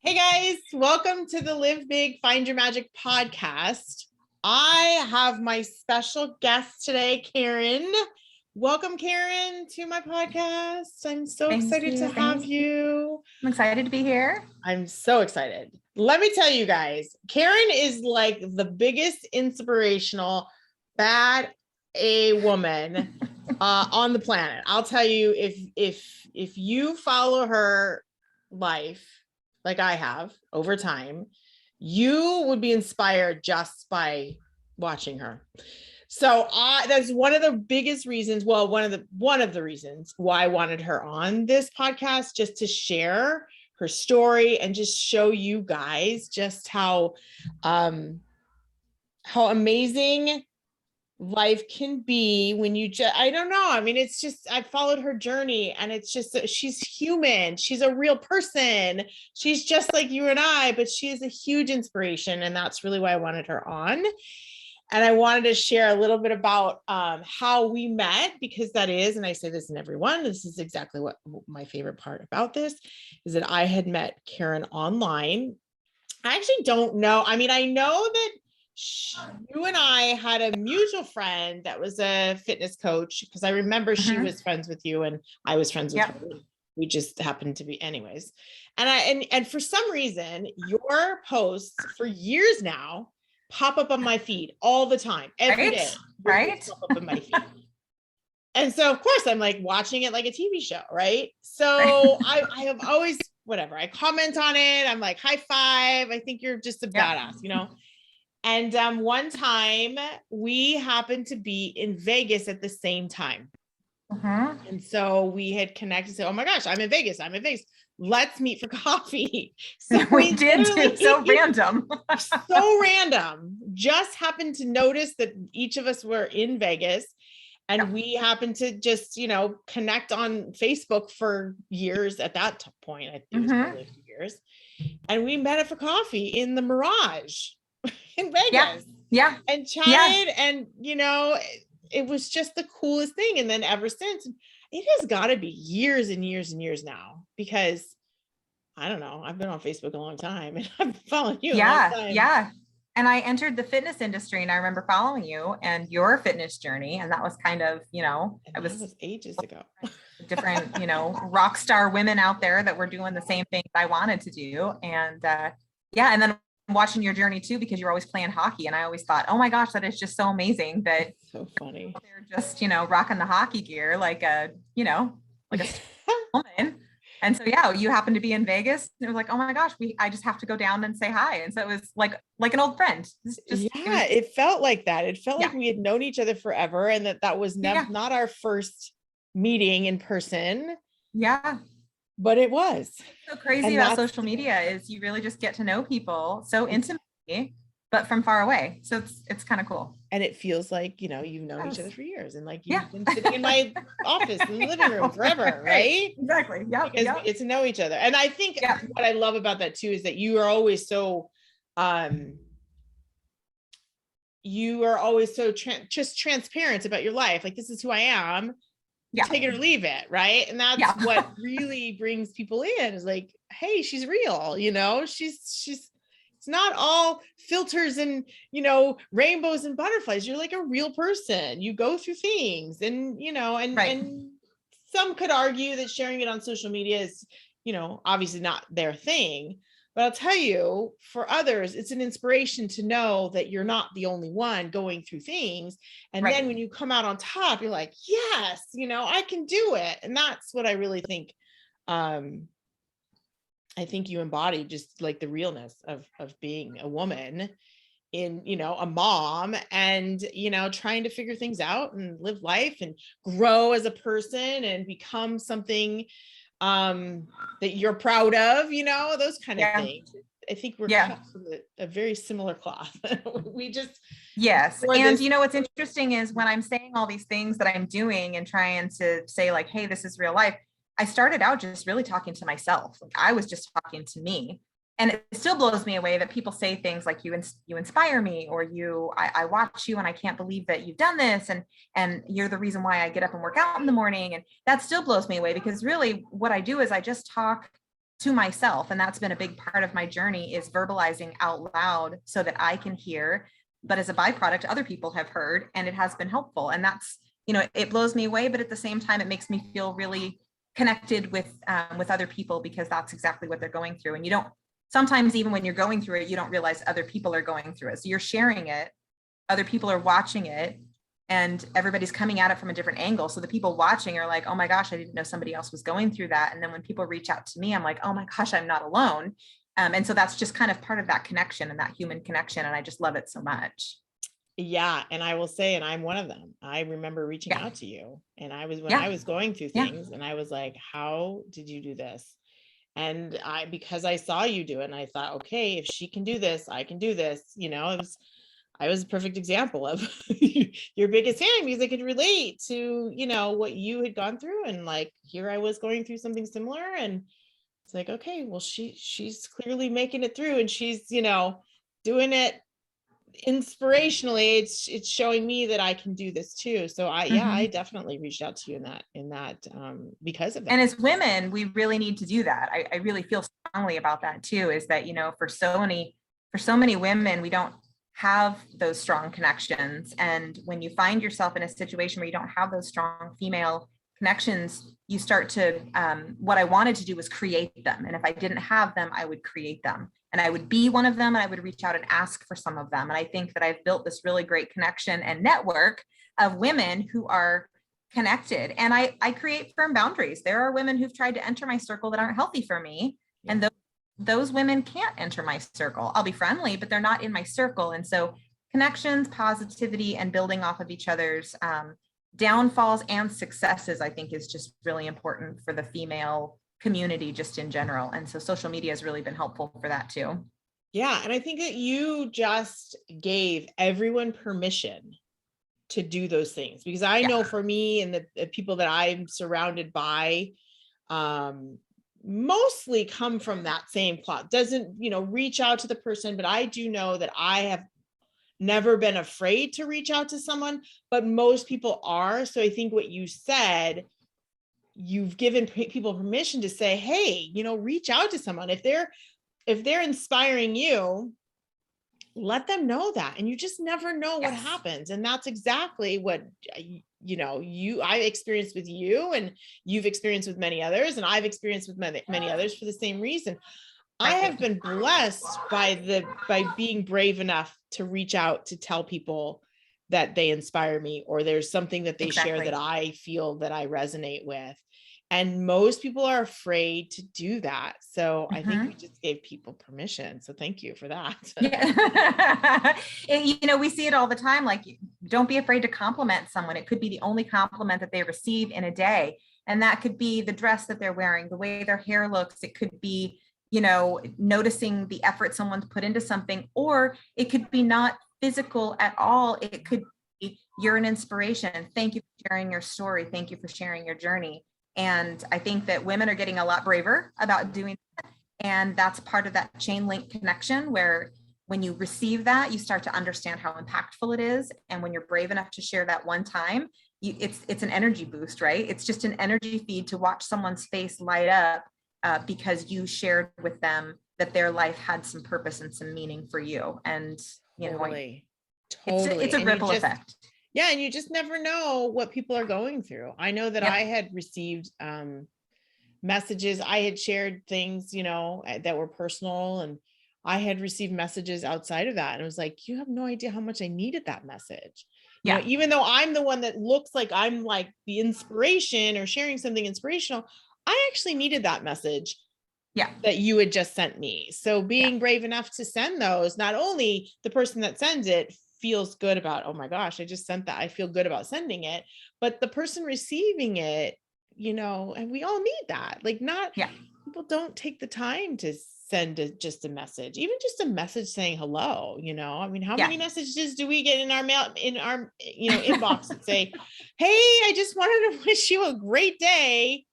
Hey guys, welcome to the Live Big, Find Your Magic podcast. I have my special guest today, Karen. Welcome, Karen, to my podcast. I'm so excited to have you. I'm excited to be here. I'm so excited. Let me tell you guys, Karen is like the biggest inspirational bad A woman on the planet. I'll tell you, if you follow her life like I have over time, you would be inspired just by watching her. So that's one of the biggest reasons. Well, one of the reasons why I wanted her on this podcast, just to share her story and just show you guys just how amazing life can be when you just, I don't know. I mean, it's just, I followed her journey and it's just, she's human. She's a real person. She's just like you and I, but she is a huge inspiration. And that's really why I wanted her on. And I wanted to share a little bit about how we met, because that is, and I say this in every one, this is exactly what my favorite part about this is, that I had met Karen online. I actually don't know. I mean, I know that you and I had a mutual friend that was a fitness coach, because I remember she was friends with you and I was friends with her. We just happened to be anyways. And for some reason, your posts for years now pop up on my feed all the time, every day. Right. Pop up on my feed. And so of course I'm like watching it like a TV show. Right. So I have always, whatever, I comment on it. I'm like, high five. I think you're just a badass, you know? And one time we happened to be in Vegas at the same time. And so we had connected. So, oh my gosh, I'm in Vegas. Let's meet for coffee. So we did. So random. So random. Just happened to notice that each of us were in Vegas. And we happened to just, connect on Facebook for years at that point. I think it was probably a few years. And we met up for coffee in the Mirage in Vegas. Yeah. And chatted and, it was just the coolest thing. And then ever since, it has got to be years and years and years now, because I don't know, I've been on Facebook a long time and I'm following you. Yeah. And I entered the fitness industry and I remember following you and your fitness journey. And that was kind of, it was ages ago. Different, rock star women out there that were doing the same thing I wanted to do. And and then watching your journey too, because you're always playing hockey. And I always thought, oh my gosh, that is just so amazing that so funny. They're just, rocking the hockey gear like a woman. And so, you happen to be in Vegas and it was like, oh my gosh, I just have to go down and say hi. And so it was like an old friend. It felt like that. It felt like we had known each other forever, and that was not our first meeting in person. Yeah. But it was. So crazy about social media is you really just get to know people so intimately, but from far away. So it's kind of cool. And it feels like, you've known each other for years, and like you've been sitting in my office in the living room forever, right? Exactly. Yeah. Because we get to know each other. And I think what I love about that too is that you are always so just transparent about your life. Like, this is who I am. Take it or leave it, right? And that's what really brings people in, is like, hey, she's real, she's it's not all filters and rainbows and butterflies. You're like a real person. You go through things, and and some could argue that sharing it on social media is obviously not their thing. But I'll tell you, for others, it's an inspiration to know that you're not the only one going through things. And then when you come out on top, you're like, yes, I can do it. And that's what I really think. I think you embody just like the realness of being a woman in, a mom, and, trying to figure things out and live life and grow as a person and become something that you're proud of, those kind of things. I think we're cut from a very similar cloth. We just. Yes. And what's interesting is when I'm saying all these things that I'm doing and trying to say like, hey, this is real life, I started out just really talking to myself. Like, I was just talking to me. And it still blows me away that people say things like you inspire me, or I watch you and I can't believe that you've done this. And you're the reason why I get up and work out in the morning. And that still blows me away, because really what I do is I just talk to myself. And that's been a big part of my journey, is verbalizing out loud so that I can hear, but as a byproduct, other people have heard, and it has been helpful. And that's, it blows me away, but at the same time, it makes me feel really connected with other people, because that's exactly what they're going through. And you don't, sometimes even when you're going through it, you don't realize other people are going through it. So you're sharing it, other people are watching it, and everybody's coming at it from a different angle. So the people watching are like, oh my gosh, I didn't know somebody else was going through that. And then when people reach out to me, I'm like, oh my gosh, I'm not alone. And so that's just kind of part of that connection and that human connection. And I just love it so much. Yeah. And I will say, and I'm one of them. I remember reaching out to you, and I was going through things, and I was like, how did you do this? And because I saw you do it, and I thought, okay, if she can do this, I can do this. I was a perfect example of your biggest fan, because I could relate to, what you had gone through. And like, here I was going through something similar, and it's like, okay, well, she's clearly making it through, and she's, doing it inspirationally. It's showing me that I can do this too. So I definitely reached out to you in that because of that. And as women, we really need to do that. I really feel strongly about that too, is that, for so many women, we don't have those strong connections. And when you find yourself in a situation where you don't have those strong female connections, you start to, what I wanted to do was create them. And if I didn't have them, I would create them, and I would be one of them, and I would reach out and ask for some of them. And I think that I've built this really great connection and network of women who are connected. And I create firm boundaries. There are women who've tried to enter my circle that aren't healthy for me. Yeah. And those women can't enter my circle. I'll be friendly, but they're not in my circle. And so connections, positivity, and building off of each other's downfalls and successes, I think, is just really important for the female community just in general. And so social media has really been helpful for that too. Yeah. And I think that you just gave everyone permission to do those things, because I know for me and the people that I'm surrounded by, mostly come from that same plot. Doesn't, reach out to the person, but I do know that I have never been afraid to reach out to someone, but most people are. So I think what you said, you've given people permission to say, hey, reach out to someone. If they're inspiring you, let them know that. And you just never know what happens. And that's exactly what, I experienced with you, and you've experienced with many others, and I've experienced with many others for the same reason. I have been blessed by being brave enough to reach out to tell people that they inspire me, or there's something that they share that I feel that I resonate with. And most people are afraid to do that. So I think you just gave people permission. So thank you for that. Yeah. We see it all the time. Like, don't be afraid to compliment someone. It could be the only compliment that they receive in a day. And that could be the dress that they're wearing, the way their hair looks. It could be, noticing the effort someone's put into something, or it could be not physical at all. It could be, you're an inspiration. Thank you for sharing your story. Thank you for sharing your journey. And I think that women are getting a lot braver about doing that. And that's part of that chain link connection, where when you receive that, you start to understand how impactful it is. And when you're brave enough to share that one time, it's an energy boost, right? It's just an energy feed to watch someone's face light up because you shared with them that their life had some purpose and some meaning for you. And, Totally. It's a ripple effect. Yeah. And you just never know what people are going through. I know that I had received messages. I had shared things, that were personal, and I had received messages outside of that. And it was like, you have no idea how much I needed that message. Even though I'm the one that looks like I'm like the inspiration or sharing something inspirational, I actually needed that message that you had just sent me. So being brave enough to send those, not only the person that sends it feels good about, oh my gosh, I just sent that, I feel good about sending it, but the person receiving it, and we all need that. Like, people don't take the time to send just a message, even just a message saying hello. I mean, how many messages do we get in our mail, in our, inbox that say, hey, I just wanted to wish you a great day.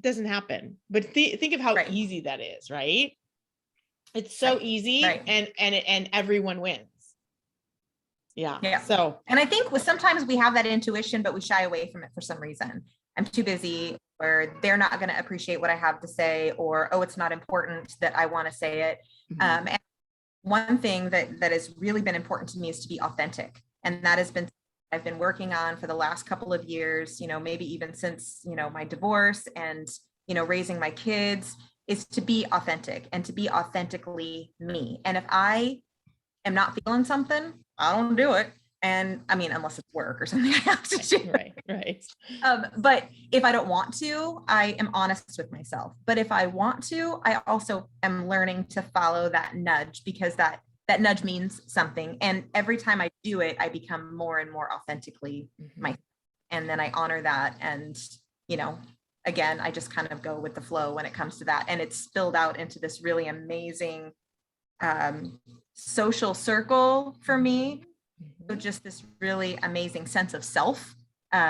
Doesn't happen. But think of how easy that is, right? It's so easy, and everyone wins. Yeah. So, and I think sometimes we have that intuition, but we shy away from it for some reason. I'm too busy, where they're not going to appreciate what I have to say, or, oh, it's not important that I want to say it. And one thing that has really been important to me is to be authentic. And that has been, I've been working on for the last couple of years, maybe even since, my divorce and, raising my kids, is to be authentic and to be authentically me. And if I am not feeling something, I don't do it. And I mean, unless it's work or something I have to do. Right. But if I don't want to, I am honest with myself. But if I want to, I also am learning to follow that nudge, because that nudge means something. And every time I do it, I become more and more authentically myself. And then I honor that. And, again, I just kind of go with the flow when it comes to that. And it's spilled out into this really amazing social circle for me. So just this really amazing sense of self,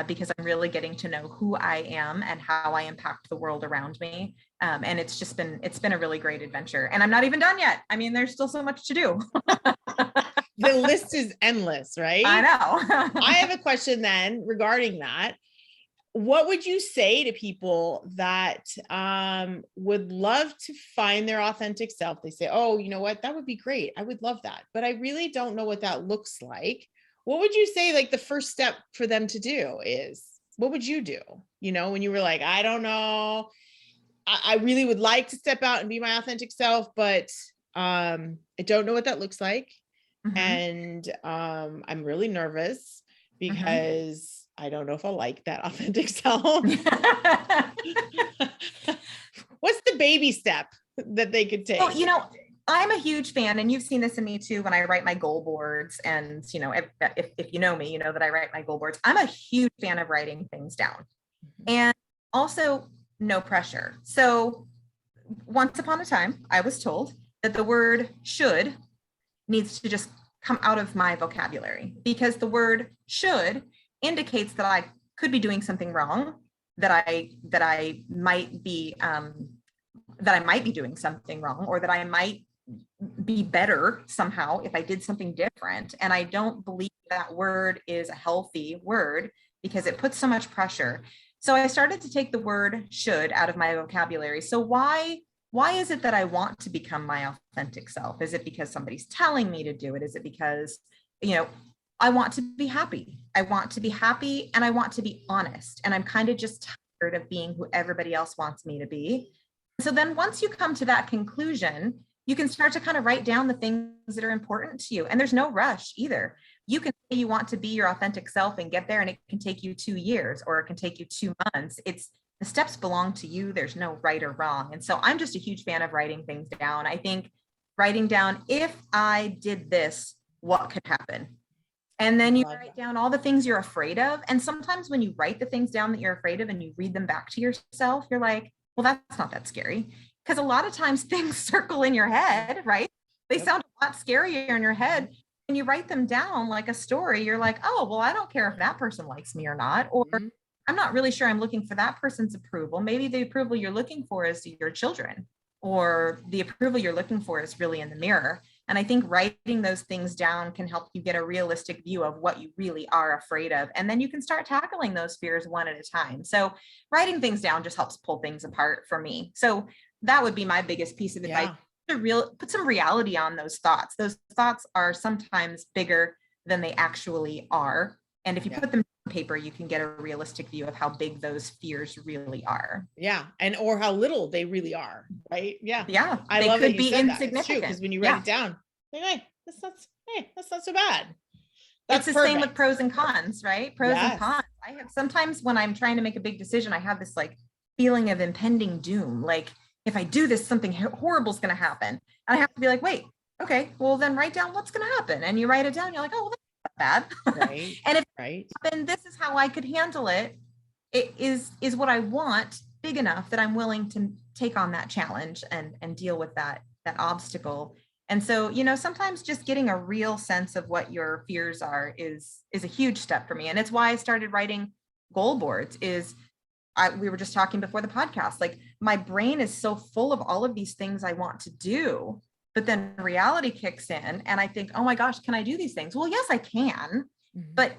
because I'm really getting to know who I am and how I impact the world around me. And it's been a really great adventure, and I'm not even done yet. I mean, there's still so much to do. The list is endless, right? I know. I have a question then regarding that. What would you say to people that would love to find their authentic self? They say, oh, you know what? That would be great. I would love that. But I really don't know what that looks like. What would you say, like, the first step for them to do is? What would you do? When you were like, I don't know, I really would like to step out and be my authentic self, but I don't know what that looks like. And I'm really nervous because I don't know if I like that authentic self. What's the baby step that they could take? Well, I'm a huge fan, and you've seen this in me too, when I write my goal boards, and, if you know me, you know that I write my goal boards. I'm a huge fan of writing things down, and also no pressure. So once upon a time, I was told that the word should needs to just come out of my vocabulary, because the word should indicates that I could be doing something wrong, that I might be doing something wrong, or that I might be better somehow if I did something different. And I don't believe that word is a healthy word, because it puts so much pressure. So I started to take the word should out of my vocabulary. So why is it that I want to become my authentic self? Is it because somebody's telling me to do it? Is it because, I want to be happy. I want to be happy, and I want to be honest. And I'm kind of just tired of being who everybody else wants me to be. So then once you come to that conclusion, you can start to kind of write down the things that are important to you. And there's no rush either. You can say you want to be your authentic self and get there, and it can take you 2 years, or it can take you 2 months. The steps belong to you. There's no right or wrong. And so I'm just a huge fan of writing things down. I think writing down, if I did this, what could happen? And then you write down all the things you're afraid of. And sometimes when you write the things down that you're afraid of and you read them back to yourself, you're like, well, that's not that scary. Because a lot of times things circle in your head, right? They sound a lot scarier in your head. When you write them down like a story, you're like, oh, well, I don't care if that person likes me or not. Or I'm not really sure I'm looking for that person's approval. Maybe the approval you're looking for is your children, or the approval you're looking for is really in the mirror. And I think writing those things down can help you get a realistic view of what you really are afraid of. And then you can start tackling those fears one at a time. So writing things down just helps pull things apart for me. So that would be my biggest piece of advice. Put some reality on those thoughts. Those thoughts are sometimes bigger than they actually are. And if you put them on paper, you can get a realistic view of how big those fears really are. Yeah. And, or how little they really are. Right. Yeah. Yeah. I love that you said that. Insignificant. It's true, because when you write it down, like, hey, that's not so bad. That's it's the same with pros and cons, right? Pros and cons. I have sometimes when I'm trying to make a big decision, I have this like feeling of impending doom. Like, if I do this, something horrible is going to happen. And I have to be like, wait, okay, well then write down what's going to happen. And you write it down. You're like, oh, well, that's not bad. Right. And if then this is how I could handle it. It is what I want big enough that I'm willing to take on that challenge and deal with that obstacle. And so, sometimes just getting a real sense of what your fears are is a huge step for me. And it's why I started writing goal boards. We were just talking before the podcast, like my brain is so full of all of these things I want to do, but then reality kicks in and I think, oh my gosh, can I do these things? Well, yes, I can, but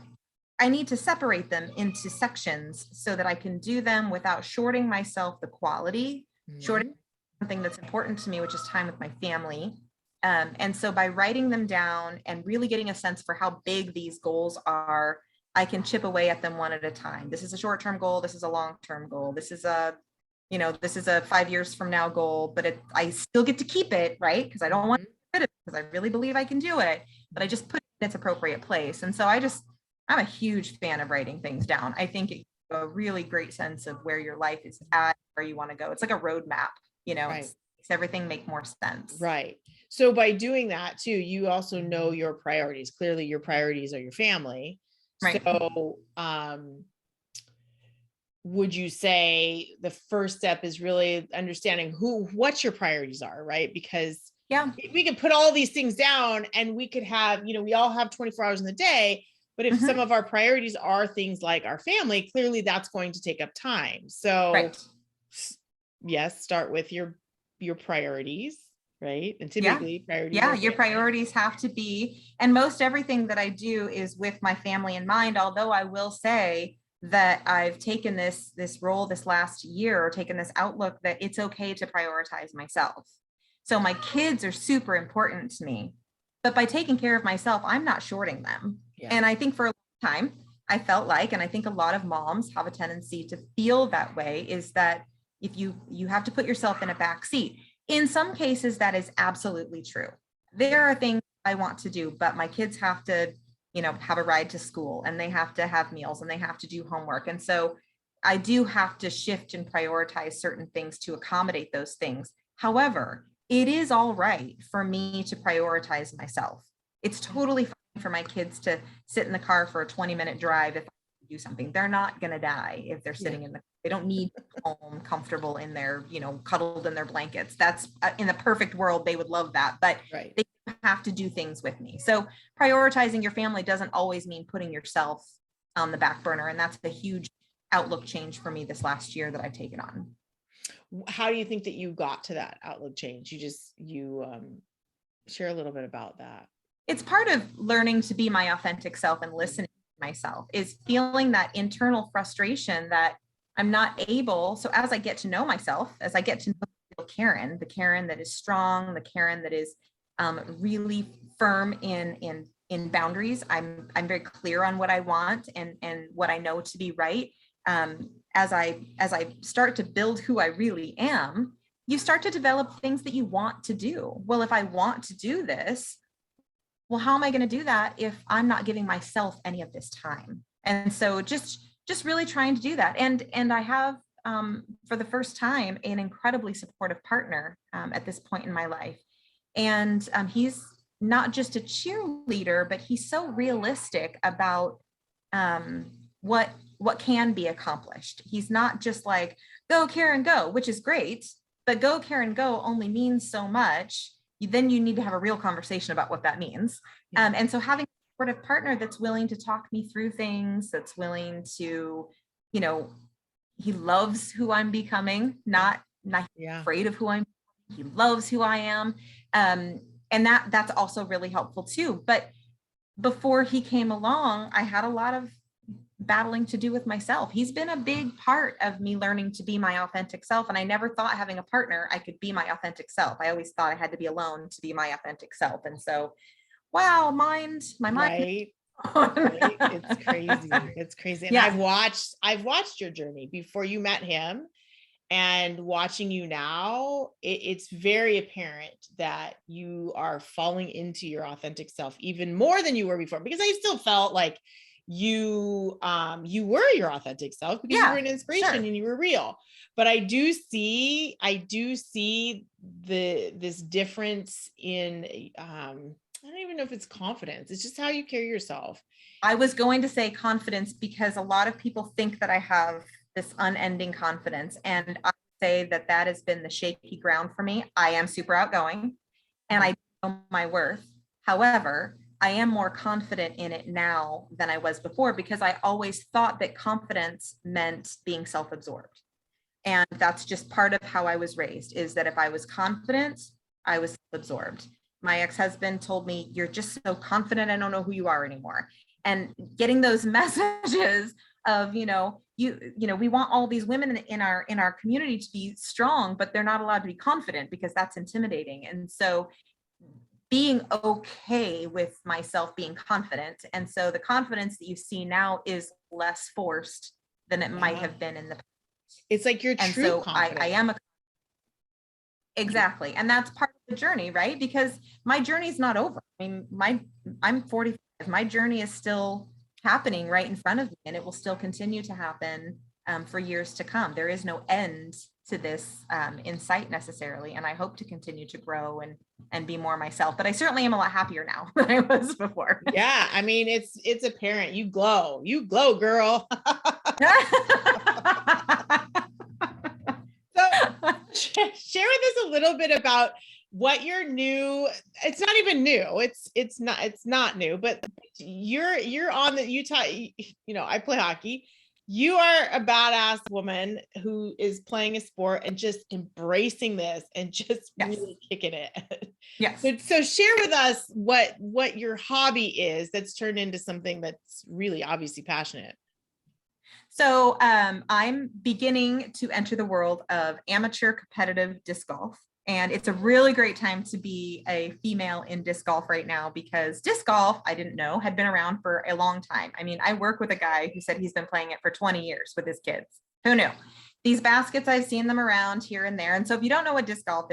I need to separate them into sections so that I can do them without shorting myself the quality, shorting something that's important to me, which is time with my family. And so by writing them down and really getting a sense for how big these goals are, I can chip away at them one at a time. This is a short-term goal. This is a long-term goal. This is a 5 years from now goal, but I still get to keep it, right? Because I don't want to get rid of it, because I really believe I can do it, but I just put it in its appropriate place. And so I'm a huge fan of writing things down. I think it gives you a really great sense of where your life is at, where you want to go. It's like a roadmap, Right. It makes everything make more sense. Right. So by doing that too, you also know your priorities. Clearly your priorities are your family. Right. So, would you say the first step is really understanding what your priorities are, right? Because we could put all these things down and we could have, we all have 24 hours in the day, but if some of our priorities are things like our family, clearly that's going to take up time. So yes, start with your priorities, right? And typically priorities. Yeah, your priorities have to be, and most everything that I do is with my family in mind, although I will say that I've taken this role this last year, or taken this outlook that it's okay to prioritize myself. So my kids are super important to me, but by taking care of myself, I'm not shorting them. And I think for a long time, I felt like, and I think a lot of moms have a tendency to feel that way, is that if you have to put yourself in a back seat. In some cases, that is absolutely true. There are things I want to do, but my kids have to, have a ride to school, and they have to have meals, and they have to do homework. And so I do have to shift and prioritize certain things to accommodate those things. However, it is all right for me to prioritize myself. It's totally fine for my kids to sit in the car for a 20-minute drive if I do something. They're not going to die if they're sitting in they don't need home comfortable in their, cuddled in their blankets. That's in the perfect world, they would love that, but they have to do things with me. So prioritizing your family doesn't always mean putting yourself on the back burner. And that's a huge outlook change for me this last year that I've taken on. How do you think that you got to that outlook change? You share a little bit about that. It's part of learning to be my authentic self and listening to myself, is feeling that internal frustration that I'm not able. So as I get to know myself, as I get to know Karen, the Karen that is strong, the Karen that is really firm in boundaries. I'm very clear on what I want and what I know to be right. As I start to build who I really am, you start to develop things that you want to do. Well, if I want to do this, well, how am I going to do that if I'm not giving myself any of this time? And so just really trying to do that. And I have, for the first time, an incredibly supportive partner at this point in my life. And he's not just a cheerleader, but he's so realistic about what can be accomplished. He's not just like, go Karen, go, which is great, but go Karen, go only means so much. Then you need to have a real conversation about what that means. And so having a supportive partner that's willing to talk me through things, that's willing to, he loves who I'm becoming, not afraid of who I'm. He loves who I am. And that's also really helpful too. But before he came along, I had a lot of battling to do with myself. He's been a big part of me learning to be my authentic self. And I never thought having a partner, I could be my authentic self. I always thought I had to be alone to be my authentic self. And so, wow, my mind. Right. It's crazy. It's crazy. And I've watched your journey before you met him, and watching you now, it's very apparent that you are falling into your authentic self even more than you were before, because I still felt like you were your authentic self because you were an inspiration and you were real. But I do see this difference in I don't even know if it's confidence. It's just how you carry yourself. I was going to say confidence because a lot of people think that I have this unending confidence. And I say that has been the shaky ground for me. I am super outgoing and I know my worth. However, I am more confident in it now than I was before, because I always thought that confidence meant being self-absorbed. And that's just part of how I was raised, is that if I was confident, I was self-absorbed. My ex-husband told me, "You're just so confident, I don't know who you are anymore." and getting those messages of, we want all these women in our community to be strong, but they're not allowed to be confident because that's intimidating. And so being okay with myself being confident. And so the confidence that you see now is less forced than it might have been in the past. It's like your and true so confidence. I am exactly. And that's part of the journey, right? Because my journey is not over. I mean, I'm 45. My journey is still happening right in front of me, and it will still continue to happen for years to come. There is no end to this in sight necessarily. And I hope to continue to grow and be more myself, but I certainly am a lot happier now than I was before. Yeah. I mean, it's apparent. You glow, girl. So share with us a little bit about what your new, it's not even new. It's not new, but you're on the Utah, I play hockey. You are a badass woman who is playing a sport and just embracing this and just really kicking it. Yes. So share with us what your hobby is that's turned into something that's really obviously passionate. So I'm beginning to enter the world of amateur competitive disc golf. And it's a really great time to be a female in disc golf right now, because disc golf, I didn't know, had been around for a long time. I mean, I work with a guy who said he's been playing it for 20 years with his kids. Who knew? These baskets, I've seen them around here and there. And so if you don't know what disc golf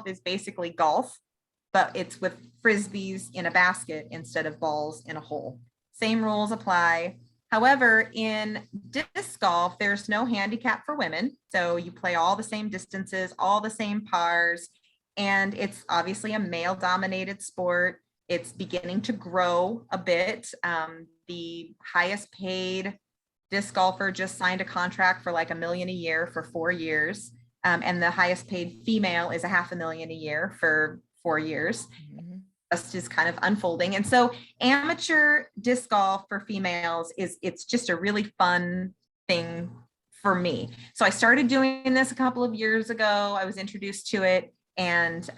is basically golf, but it's with frisbees in a basket instead of balls in a hole. Same rules apply. However, in disc golf, there's no handicap for women. So you play all the same distances, all the same pars, and it's obviously a male-dominated sport. It's beginning to grow a bit. The highest paid disc golfer just signed a contract for like $1 million a year for 4 years. And the highest paid female is $500,000 a year for 4 years. Mm-hmm. Is kind of unfolding. And so amateur disc golf for females it's just a really fun thing for me. So I started doing this a couple of years ago. I was introduced to it, and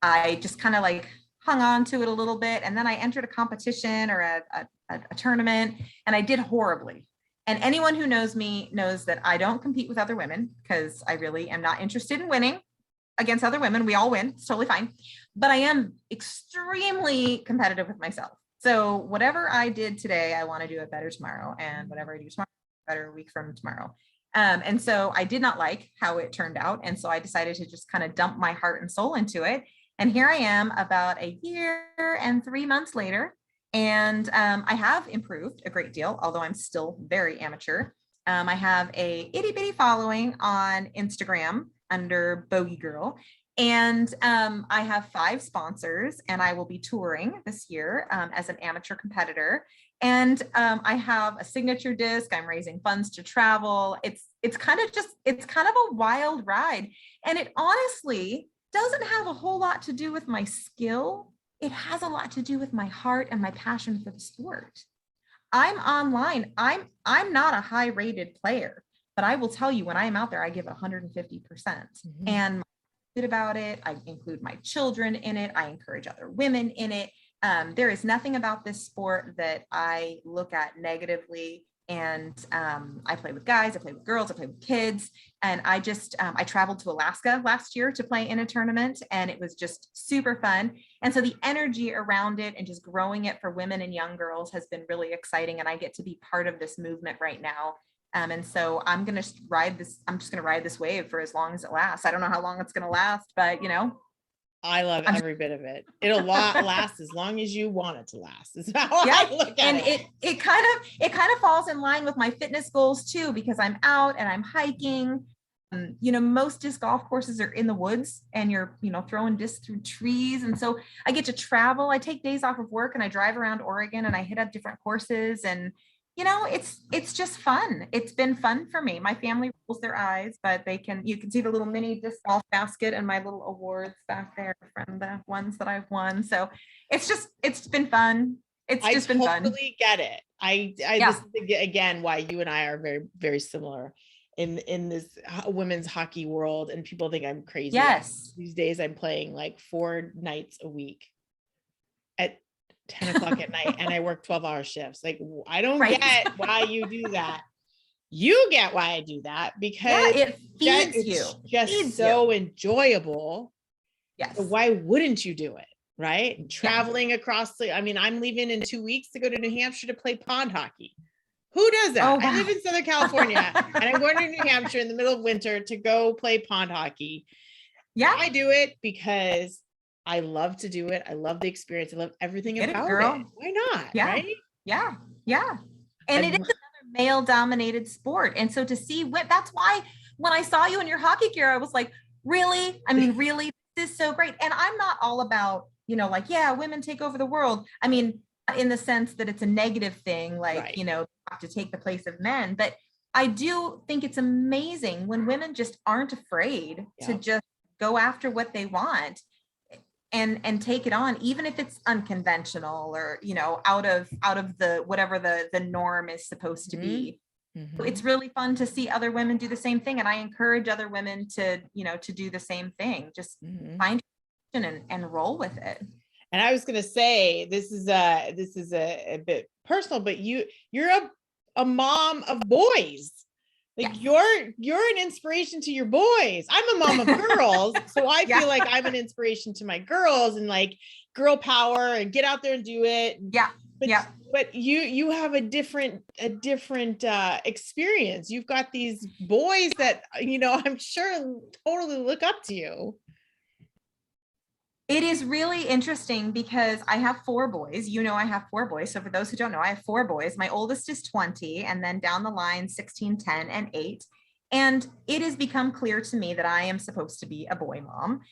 I just kind of like hung on to it a little bit. And then I entered a competition or a tournament, and I did horribly. And anyone who knows me knows that I don't compete with other women because I really am not interested in winning against other women. We all win. It's totally fine. But I am extremely competitive with myself. So whatever I did today, I want to do it better tomorrow. And whatever I do tomorrow, better a week from tomorrow. And so I did not like how it turned out. And so I decided to just kind of dump my heart and soul into it. And here I am about a year and 3 months later. And I have improved a great deal, although I'm still very amateur. I have a itty bitty following on Instagram under Bogey Girl. And I have 5 sponsors, and I will be touring this year as an amateur competitor. And I have a signature disc. I'm raising funds to travel. It's kind of a wild ride. And it honestly doesn't have a whole lot to do with my skill. It has a lot to do with my heart and my passion for the sport. I'm online. I'm not a high rated player, but I will tell you, when I am out there, I give 150%. Mm-hmm. And I'm good about it. I include my children in it. I encourage other women in it. There is nothing about this sport that I look at negatively. And I play with guys, I play with girls, I play with kids. And I traveled to Alaska last year to play in a tournament, and it was just super fun. And so the energy around it and just growing it for women and young girls has been really exciting. And I get to be part of this movement right now. And so I'm just going to ride this wave for as long as it lasts. I don't know how long it's going to last, but I love every bit of it. It'll last as long as you want it to last. Is how I look at it. It kind of falls in line with my fitness goals too, because I'm out and I'm hiking. Most disc golf courses are in the woods, and you're, throwing discs through trees. And so I get to travel. I take days off of work and I drive around Oregon and I hit up different courses, and it's just fun. It's been fun for me. My family rolls their eyes, but you can see the little mini disc golf basket and my little awards back there from the ones that I've won. So it's been fun. It's just been fun. I totally get it. This is again why you and I are very, very similar in this women's hockey world, and people think I'm crazy. Yes. These days I'm playing like 4 nights a week at 10 o'clock at night and I work 12-hour shifts. Like, I don't Right. get why you do that. You get why I do that because it feeds you. it's just Feeds so you. enjoyable. Yes. So why wouldn't you do it? Right. And traveling across I mean, I'm leaving in 2 weeks to go to New Hampshire to play pond hockey. Who does that? Oh, wow. I live in Southern California and I'm going to New Hampshire in the middle of winter to go play pond hockey. Yeah. I do it because I love to do it. I love the experience. I love everything about it. Why not? Yeah. Right? Yeah. Yeah. And it is another male dominated sport. And so to see that's why when I saw you in your hockey gear, I was like, really? I mean, really, this is so great. And I'm not all about, like, yeah, women take over the world. I mean, in the sense that it's a negative thing, like, Right. Have to take the place of men. But I do think it's amazing when women just aren't afraid to just go after what they want and take it on, even if it's unconventional or, out of the, whatever the norm is supposed to be. So it's really fun to see other women do the same thing. And I encourage other women to, to do the same thing. Just find and roll with it. And I was going to say, this is a bit personal, but you're a mom of boys. Like you're an inspiration to your boys. I'm a mom of girls. So I feel like I'm an inspiration to my girls and like girl power and get out there and do it. Yeah. But you have a different experience. You've got these boys that, I'm sure totally look up to you. It is really interesting because I have 4 boys. I have 4 boys. So for those who don't know, I have 4 boys. My oldest is 20, and then down the line, 16, 10, and 8. And it has become clear to me that I am supposed to be a boy mom.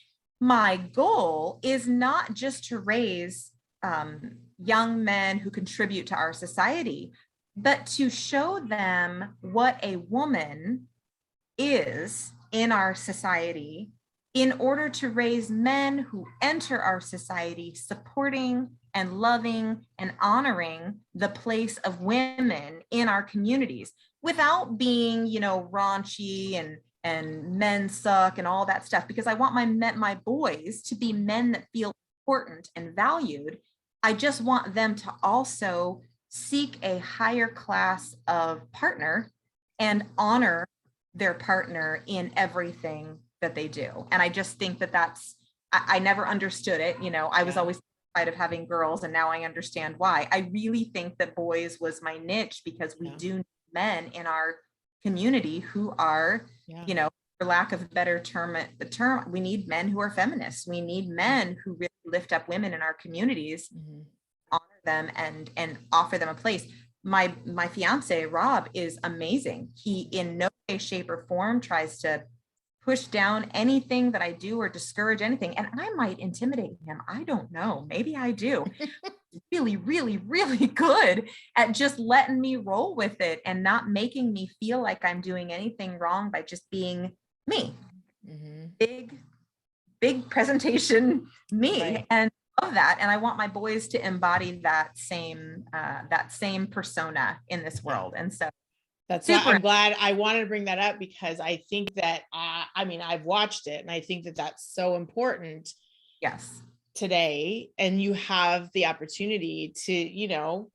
My goal is not just to raise young men who contribute to our society, but to show them what a woman is in our society, in order to raise men who enter our society supporting and loving and honoring the place of women in our communities without being, raunchy and men suck and all that stuff, because I want my boys to be men that feel important and valued. I just want them to also seek a higher class of partner and honor their partner in everything that they do. And I just think I never understood it. I was always terrified of having girls, and now I understand why. I really think that boys was my niche because we do need men in our community who are, for lack of a better term, we need men who are feminists. We need men who really lift up women in our communities, honor them and offer them a place. My fiance, Rob, is amazing. He in no way, shape, or form tries to push down anything that I do or discourage anything. And I might intimidate him. I don't know. Maybe I do. Really, really, really good at just letting me roll with it and not making me feel like I'm doing anything wrong by just being me. Big presentation me. Right. And I love that. And I want my boys to embody that same persona in this world. And so that's why I'm glad I wanted to bring that up, because I think that, I've watched it and I think that that's so important. Yes. Today. And you have the opportunity to,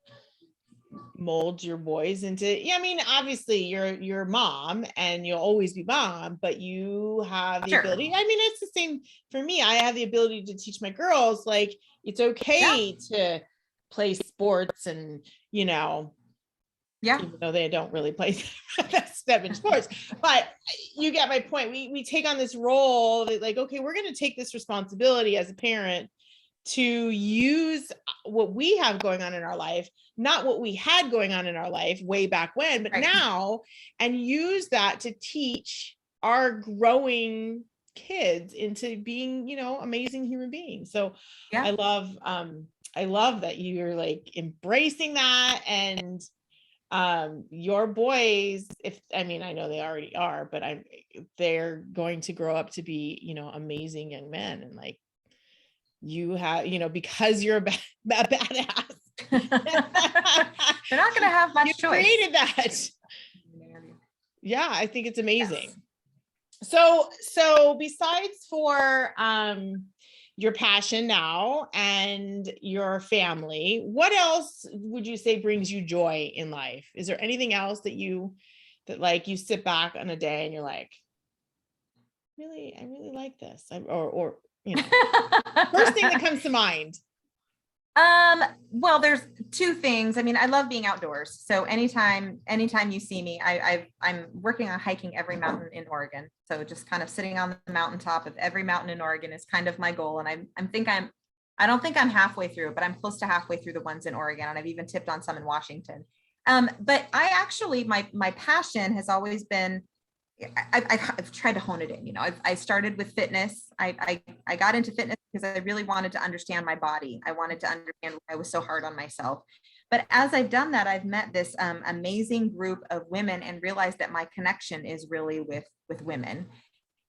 mold your boys into, obviously you're a mom and you'll always be mom, but you have the ability. It's the same for me. I have the ability to teach my girls, like, it's okay to play sports and, even though they don't really play step in sports, but you get my point. We take on this role that, like, okay, we're going to take this responsibility as a parent to use what we have going on in our life, not what we had going on in our life way back when, but now, and use that to teach our growing kids into being, amazing human beings. So I love that you're like embracing that. And your boys, I know they already are, but they're going to grow up to be, amazing young men. And like, you have, because you're a badass. They're not going to have much choice. Created that. Yeah, I think it's amazing. Yes. So besides for your passion now and your family. What else would you say brings you joy in life? Is there anything else that like you sit back on a day and you're like, really, I really like this, or first thing that comes to mind? Well, there's two things. I mean, I love being outdoors. So anytime you see me, I'm working on hiking every mountain in Oregon. So just kind of sitting on the mountaintop of every mountain in Oregon is kind of my goal. And I don't think I'm halfway through, but I'm close to halfway through the ones in Oregon. And I've even tipped on some in Washington. But I actually, my passion has always been, I've tried to hone it in. I started with fitness. I got into fitness because I really wanted to understand my body. I wanted to understand why I was so hard on myself. But as I've done that, I've met this amazing group of women and realized that my connection is really with women.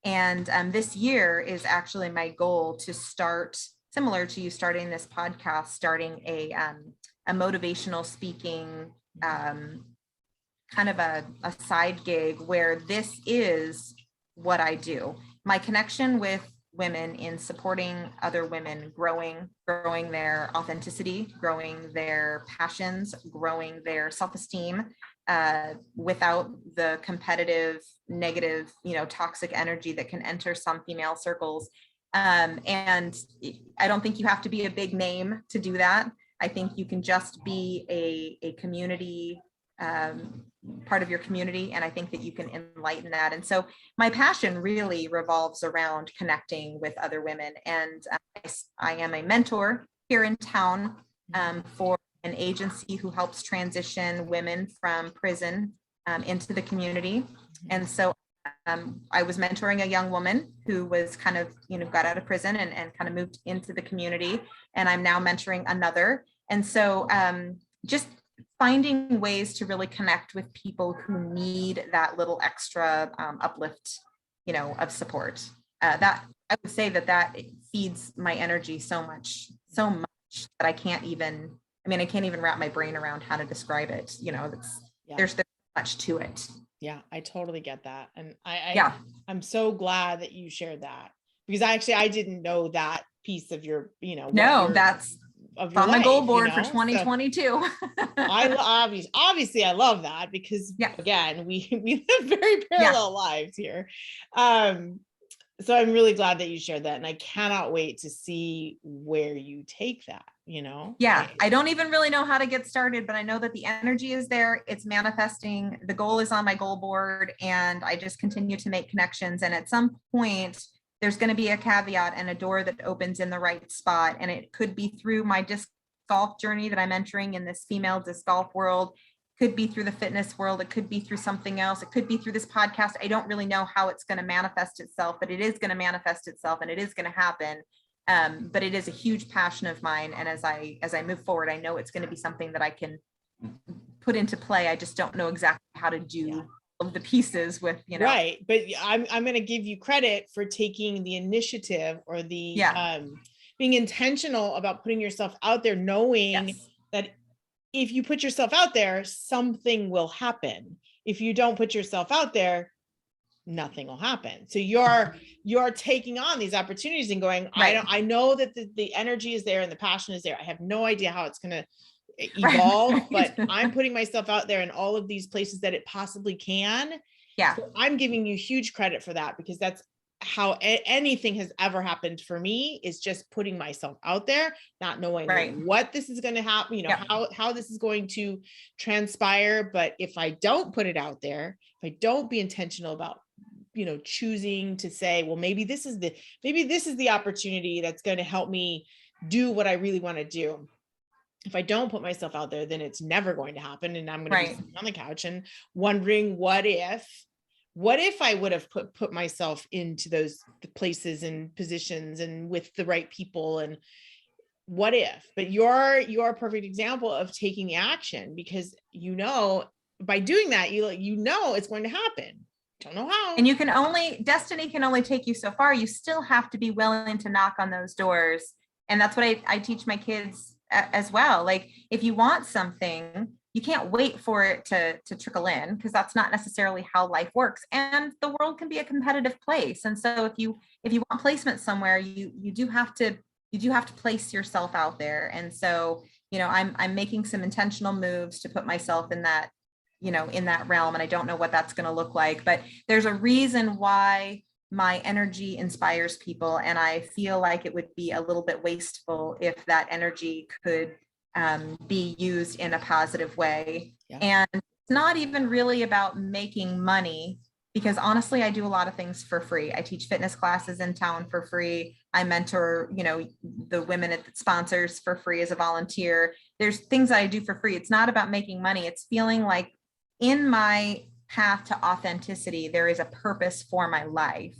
And this year is actually my goal to start, similar to you starting this podcast, starting a motivational speaking kind of a side gig where this is what I do. My connection with women in supporting other women, growing their authenticity, growing their passions, growing their self-esteem, without the competitive, negative, toxic energy that can enter some female circles. And I don't think you have to be a big name to do that. I think you can just be a community, part of your community. And I think that you can enlighten that. And so my passion really revolves around connecting with other women. And I am a mentor here in town for an agency who helps transition women from prison into the community. And so I was mentoring a young woman who was kind of, got out of prison and kind of moved into the community. And I'm now mentoring another. And so just finding ways to really connect with people who need that little extra uplift, of support. That I would say that feeds my energy so much that I can't even wrap my brain around how to describe it. There's much to it. Yeah, I totally get that. And I'm so glad that you shared that, because I didn't know that piece of your, that's on my goal board for 2022. So obviously I love that, because again, we live very parallel lives here. So I'm really glad that you shared that, and I cannot wait to see where you take that, I don't even really know how to get started, but I know that the energy is there. It's manifesting. The goal is on my goal board, and I just continue to make connections. And at some point there's going to be a caveat and a door that opens in the right spot. And it could be through my disc golf journey that I'm entering in this female disc golf world. Could be through the fitness world. It could be through something else. It could be through this podcast. I don't really know how it's going to manifest itself, but it is going to manifest itself and it is going to happen. But it is a huge passion of mine. And as I move forward, I know it's going to be something that I can put into play. I just don't know exactly how to do of the pieces with, Right. But I'm going to give you credit for taking the initiative, or the being intentional about putting yourself out there, knowing that if you put yourself out there, something will happen. If you don't put yourself out there, nothing will happen. So you're taking on these opportunities and going, I know that the energy is there and the passion is there. I have no idea how it's going to evolve, but I'm putting myself out there in all of these places that it possibly can. So I'm giving you huge credit for that, because that's how anything has ever happened for me, is just putting myself out there, not knowing what this is going to happen, how this is going to transpire. But if I don't put it out there, if I don't be intentional about, choosing to say, well, maybe this is the opportunity that's going to help me do what I really want to do. If I don't put myself out there, then it's never going to happen. And I'm going to be sitting on the couch and wondering, what if I would have put myself into those places and positions and with the right people, and what if? But you're a perfect example of taking the action, because by doing that, it's going to happen. Don't know how. And destiny can only take you so far. You still have to be willing to knock on those doors. And that's what I teach my kids as well. Like, if you want something, you can't wait for it to trickle in, because that's not necessarily how life works. And the world can be a competitive place. And so if you want placement somewhere, you do have to place yourself out there. And so, I'm making some intentional moves to put myself in that, in that realm. And I don't know what that's going to look like, but there's a reason why my energy inspires people. And I feel like it would be a little bit wasteful if that energy could be used in a positive way. Yeah. And it's not even really about making money, because honestly, I do a lot of things for free. I teach fitness classes in town for free. I mentor, the women at the sponsors for free as a volunteer. There's things that I do for free. It's not about making money. It's feeling like in my path to authenticity, there is a purpose for my life.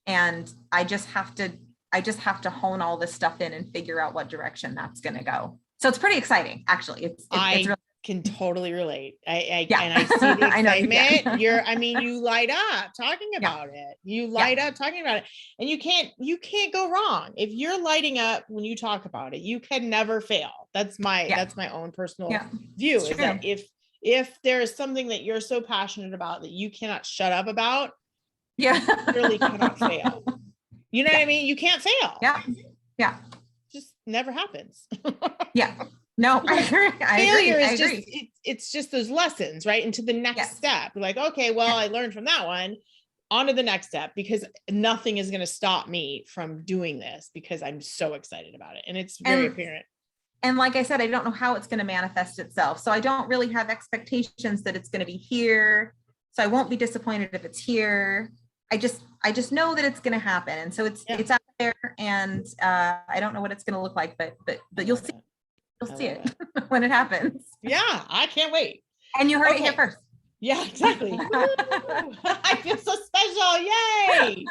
And I just have to hone all this stuff in and figure out what direction that's going to go. So it's pretty exciting, actually. It's really can totally relate. I see the excitement. You light up talking about it. You light up talking about it, and you can't go wrong. If you're lighting up when you talk about it, you can never fail. That's my own personal view, is that if there is something that you're so passionate about that you cannot shut up about, you literally cannot fail. You know what I mean? You can't fail. Yeah. Just never happens. No, I agree. Failure is it's just those lessons, right? Into the next step. Like, okay, well, I learned from that one, on to the next step, because nothing is going to stop me from doing this, because I'm so excited about it. And it's very apparent. And like I said, I don't know how it's going to manifest itself. So I don't really have expectations that it's going to be here. So I won't be disappointed if it's here. I just know that it's going to happen. And so it's out there, and I don't know what it's going to look like, but you'll see. You'll see it when it happens. Yeah, I can't wait. And you heard it here first. Yeah, exactly. I feel so special. Yay.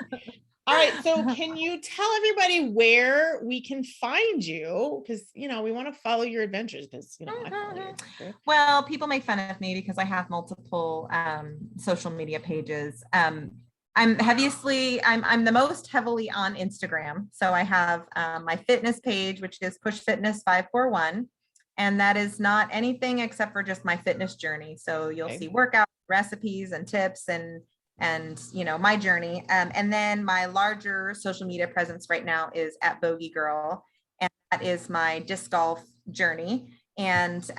All right. So can you tell everybody where we can find you? Because, we want to follow your adventures, because, I follow your adventures. Well, people make fun of me because I have multiple social media pages. I'm the most heavily on Instagram. So I have my fitness page, which is Push Fitness 541. And that is not anything except for just my fitness journey. So you'll see workout recipes and tips and my journey. And then my larger social media presence right now is at Bogey Girl. And that is my disc golf journey. And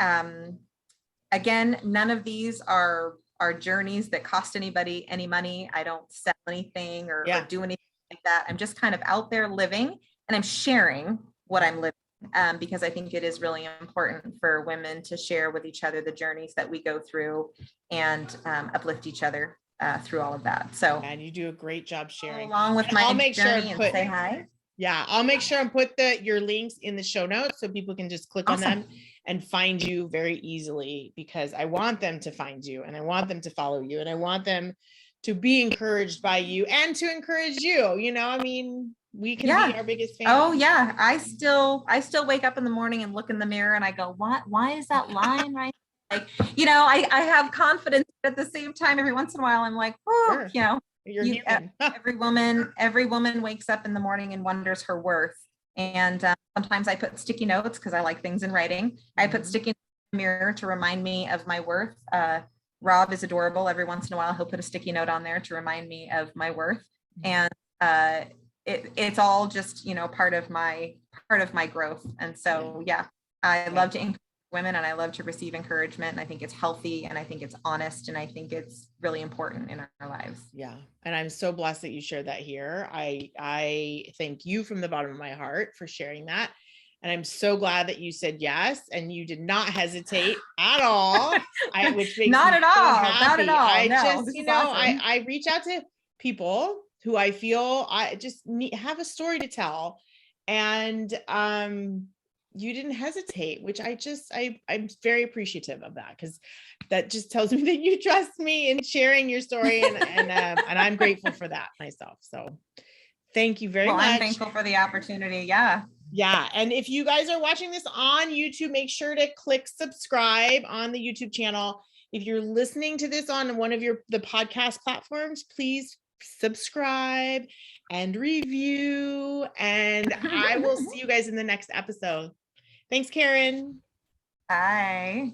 again, none of these are journeys that cost anybody any money. I don't sell anything or do anything like that. I'm just kind of out there living, and I'm sharing what I'm living, because I think it is really important for women to share with each other the journeys that we go through, and uplift each other through all of that. So, and you do a great job sharing along with my journey, and say hi. Yeah, I'll make sure and put your links in the show notes so people can just click on them and find you very easily, because I want them to find you, and I want them to follow you, and I want them to be encouraged by you and to encourage you. We can be our biggest fans. Oh yeah. I still wake up in the morning and look in the mirror and I go, why is that line right? Like, I have confidence, but at the same time, every once in a while I'm like, You're human. every woman wakes up in the morning and wonders her worth. And sometimes I put sticky notes, because I like things in writing. I put sticky notes in the mirror to remind me of my worth. Rob is adorable. Every once in a while, he'll put a sticky note on there to remind me of my worth. And it's all just, part of my growth. And so, I love to encourage women, and I love to receive encouragement, and I think it's healthy, and I think it's honest, and I think it's really important in our lives. Yeah. And I'm so blessed that you shared that here. I thank you from the bottom of my heart for sharing that. And I'm so glad that you said yes, and you did not hesitate at all. Which makes not me at all. So happy. Not at all. I no, just, awesome. I reach out to people who I feel I just have a story to tell. And you didn't hesitate, which I'm very appreciative of that, because that just tells me that you trust me in sharing your story, and I'm grateful for that myself. So thank you very much. I'm thankful for the opportunity. Yeah. Yeah. And if you guys are watching this on YouTube, make sure to click subscribe on the YouTube channel. If you're listening to this on one of the podcast platforms, please subscribe and review, and I will see you guys in the next episode. Thanks, Karen. Bye.